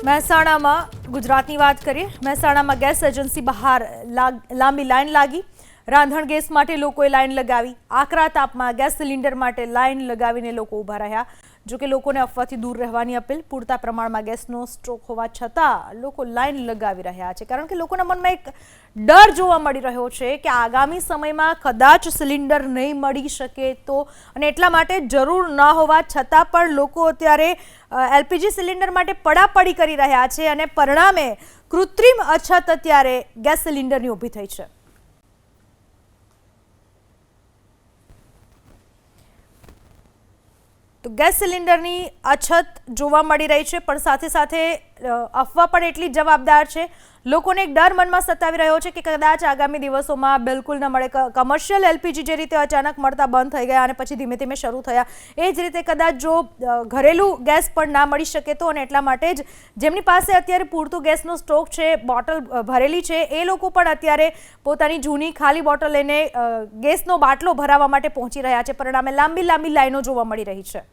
મહેસાણામાં ગુજરાતની વાત કરીએ. મહેસાણામાં ગેસ એજન્સી બહાર લાંબી લાઈન લાગી. રાંધણ ગેસ માટે લોકોએ લાઈન લગાવી. આકરા તાપમાં ગેસ સિલિન્ડર માટે લાઈન લગાવીને લોકો ઊભા રહ્યા. જો કે લોકોને અફવાથી દૂર રહેવાની અપીલ. પૂરતા પ્રમાણમાં ગેસનો સ્ટોક હોવા છતાં લોકો લાઈન લગાવી રહ્યા છે, કારણ કે લોકોના મનમાં એક ડર જોવા મળી રહ્યો છે કે આગામી સમયમાં કદાચ સિલિન્ડર નહીં મળી શકે તો, અને એટલા માટે જરૂર ન હોવા છતાં પણ લોકો અત્યારે એલપીજી સિલિન્ડર માટે પડાપડી કરી રહ્યા છે, અને પરિણામે કૃત્રિમ અછત અત્યારે ગેસ સિલિન્ડરની ઊભી થઈ છે. તો ગેસ સિલિન્ડરની અછત જોવા મળી રહી છે, પણ સાથે સાથે અફવા પણ એટલી જ જવાબદાર છે. લોકોને એક ડર મનમાં સતાવી રહ્યો છે કે કદાચ આગામી દિવસોમાં બિલકુલ ન મળે. કમર્શિયલ એલપીજી જે રીતે અચાનક મળતા બંધ થઈ ગયા અને પછી ધીમે ધીમે શરૂ થયા, એ જ રીતે કદાચ જો ઘરેલું ગેસ પણ ના મળી શકે તો, અને એટલા માટે જ જેમની પાસે અત્યારે પૂરતો ગેસનો સ્ટોક છે, બોટલ ભરેલી છે, એ લોકો પણ અત્યારે પોતાની જૂની ખાલી બોટલ લઈને ગેસનો બાટલો ભરાવવા માટે પહોંચી રહ્યા છે. પરિણામે લાંબી લાંબી લાઈનો જોવા મળી રહી છે.